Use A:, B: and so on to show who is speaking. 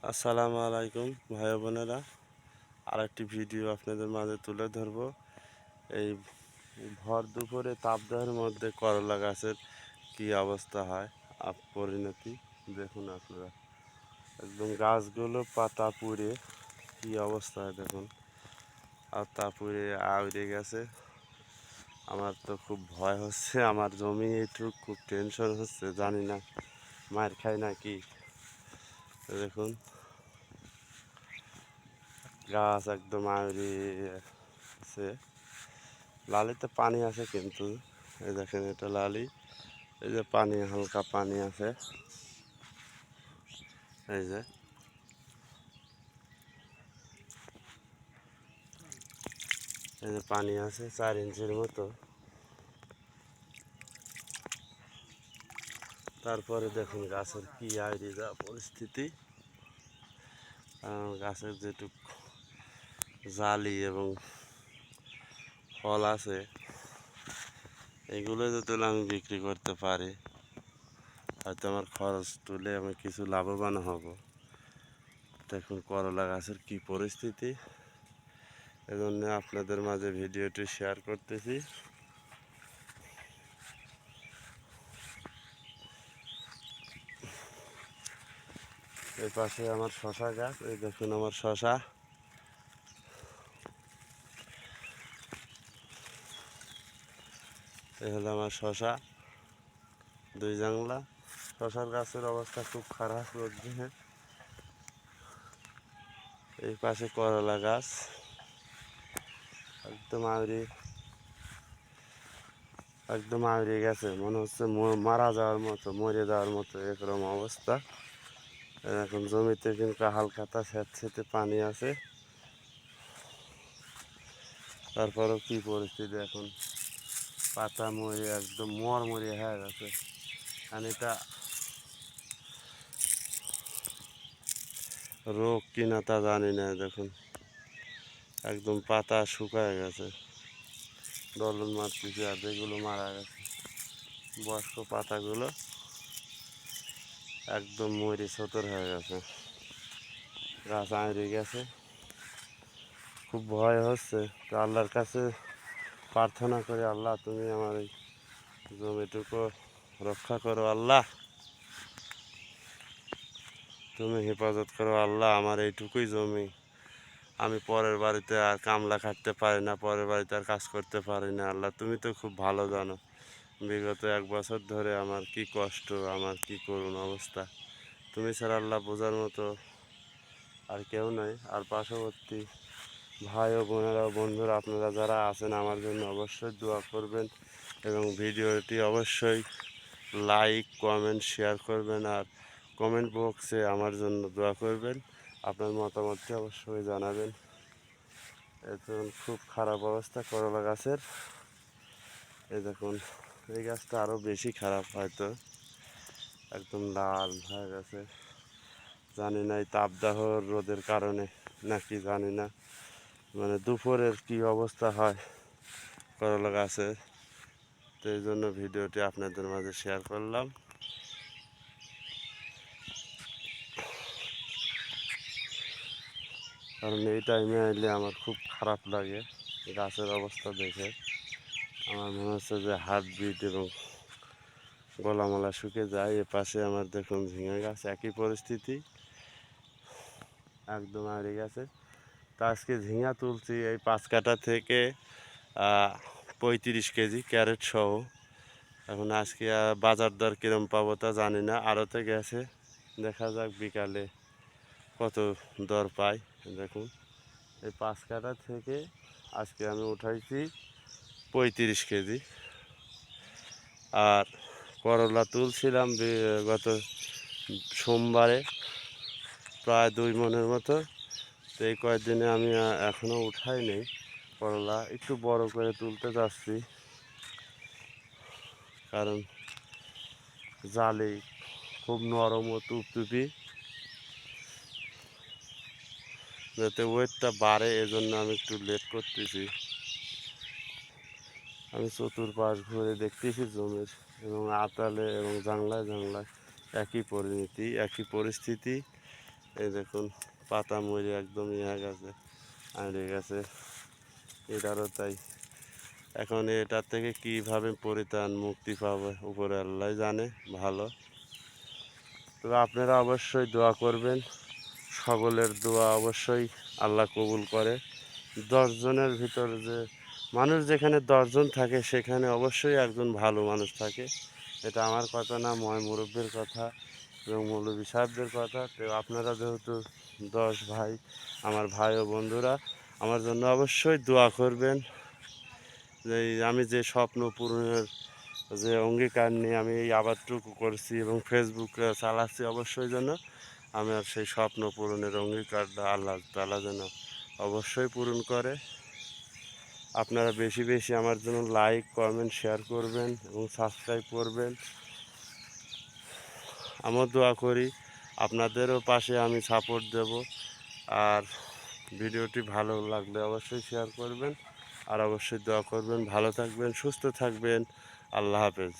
A: আসসালামু আলাইকুম ভাই বোনেরা, আরেকটি ভিডিও আপনাদের মাঝে তুলে ধরব। এই ভর দুপুরে তাপদাহের মধ্যে করলা গাছের কি অবস্থা হয়, পরিণতি দেখুন আপনারা। একদম গাছগুলো পাতা পুড়ে কি অবস্থা হয় দেখুন, আর তা পুড়ে আউড়ে গেছে। আমার তো খুব ভয় হচ্ছে, আমার জমি একটু খুব টেনশন হচ্ছে, জানি না মার খাই নাকি। দেখুন গাছ একদম আউড়ে আছে। লালিতে পানি আছে কিন্তু এই দেখেন, এটা লালি, এই যে পানি, হালকা পানি আছে, এই যে পানি আছে 4 ইঞ্চির মতো। তারপরে দেখুন গাছের কি আইরি যা পরিস্থিতি। গাছের যেটুক জালি এবং ফল আছে, এগুলো যদি আমি বিক্রি করতে পারি, হয়তো আমার খরচ তুলে আমি কিছু লাভবান হব। দেখুন করলা গাছের কি পরিস্থিতি, এজন্য আপনাদের মাঝে ভিডিওটি শেয়ার করতেছি। এই পাশে আমার শশা গাছ, এই দেখুন আমার শশা, এই হলো আমার শশা, 2 জাংলা। শশার গাছের অবস্থা খুব খারাপ রোদ্দুরে। এই পাশে করলা গাছ একদম আউড়ে গেছে, মনে হচ্ছে মারা যাওয়ার মতো, মরে যাওয়ার মতো এরকম অবস্থা। এখন জমিতে কিন্তু হালকাতা স্যাঁতসেঁতে পানি আছে, তারপরেও কি পরিস্থিতি এখন, পাতা মরে একদম মরে হয়ে গেছে। আর এটা রোগ কিনা তা জানি না। দেখুন একদম পাতা শুকায় গেছে, দলন মারতেছে, আর যেগুলো মারা গেছে বয়স্ক পাতাগুলো একদম মরে ছতর হয়ে গেছে, গাছ আঁড়ে গেছে। খুব ভয় হচ্ছে, তো আল্লাহর কাছে প্রার্থনা করি, আল্লাহ তুমি আমার এই জমিটুকু রক্ষা করো, আল্লাহ তুমি হেফাজত করো, আল্লাহ আমার এইটুকুই জমি, আমি পরের বাড়িতে আর কামলা খাটতে পারি না, পরের বাড়িতে আর কাজ করতে পারি না। আল্লাহ তুমি তো খুব ভালো জানো, বিগত 1 বছর ধরে আমার কি কষ্ট, আমার কি করুণ অবস্থা, তুমি ছাড়া আল্লাহ বোঝার মতো আর কেউ নয়। আর পার্শ্ববর্তী ভাই ও বোনেরা, বন্ধুরা, আপনারা যারা আছেন আমার জন্য অবশ্যই দোয়া করবেন, এবং ভিডিওটি অবশ্যই লাইক কমেন্ট শেয়ার করবেন, আর কমেন্ট বক্সে আমার জন্য দোয়া করবেন, আপনার মতামতটি অবশ্যই জানাবেন। এখন খুব খারাপ অবস্থা করলা গাছের। এই দেখুন এই গাছটা আরও বেশি খারাপ, হয়তো একদম লাল হয়ে গেছে, জানি না এই তাপদাহ রোদের কারণে নাকি জানি না, মানে দুপুরের কি অবস্থা হয় করলা গাছের। তো এই জন্য ভিডিওটি আপনাদের মাঝে শেয়ার করলাম। কারণ এই টাইমে এলে আমার খুব খারাপ লাগে, গাছের অবস্থা দেখে আমার মনে হচ্ছে যে হার্টবিট এবং গলামালা শুকে যায়। এ পাশে আমার দেখুন ঝিঙে গাছ, একই পরিস্থিতি, একদম হারিয়ে গেছে। তো আজকে ঝিঙা তুলছি এই 5 কাঠা থেকে 35 কেজি ক্যারেট সহ। এখন আজকে বাজার দর কিরম পাবো তা জানি না, আড়তে গেছে, দেখা যাক বিকালে কত দর পাই। দেখুন এই 5 কাঠা থেকে আজকে আমি উঠাইছি 35 কেজি। আর করলা তুলছিলাম গত সোমবারে প্রায় 2 মণের মতো। তো এই কয়েকদিনে আমি এখনও উঠাই নেই করলা, একটু বড় করে তুলতে যাচ্ছি, কারণ জালে খুব নরম ও টুপটুপি, যাতে ওয়েটটা বাড়ে, এজন্য আমি একটু লেট করতেছি। আমি চতুর্পাশ ঘুরে দেখতেছি জমির, এবং আতালে এবং জাংলায় জাংলায় একই পরিণতি, একই পরিস্থিতি। এই দেখুন পাতা মরে একদম ইয়ে গেছে, আড়ে গেছে, এটারও তাই। এখন এটার থেকে কিভাবে পরিত্রাণ মুক্তি পাবো উপরে আল্লাহ জানে ভালো। তবে আপনারা অবশ্যই দোয়া করবেন, সকলের দোয়া অবশ্যই আল্লাহ কবুল করে। 10 জনের ভিতর যে মানুষ যেখানে 10 জন থাকে সেখানে অবশ্যই একজন ভালো মানুষ থাকে। এটা আমার কথা না, মুরব্বির কথা এবং মৌলভী সাহেবদের কথা। তো আপনারা যেহেতু 10 ভাই, আমার ভাই ও বন্ধুরা, আমার জন্য অবশ্যই দোয়া করবেন। যে আমি যে স্বপ্ন পূরণের যে অঙ্গীকার নিয়ে আমি এই আবাদটুকু করছি এবং ফেসবুকে চালাচ্ছি, অবশ্যই যেন আমার সেই স্বপ্ন পূরণের অঙ্গীকারটা আল্লাহ তাআলা যেন অবশ্যই পূরণ করে। আপনারা বেশি বেশি আমার জন্য লাইক, কমেন্ট, শেয়ার করবেন এবং সাবস্ক্রাইব করবেন। আমিও দোয়া করি আপনাদেরও পাশে আমি সাপোর্ট দেব। আর ভিডিওটি ভালো লাগলে অবশ্যই শেয়ার করবেন, আর অবশ্যই দোয়া করবেন। ভালো থাকবেন, সুস্থ থাকবেন। আল্লাহ হাফেজ।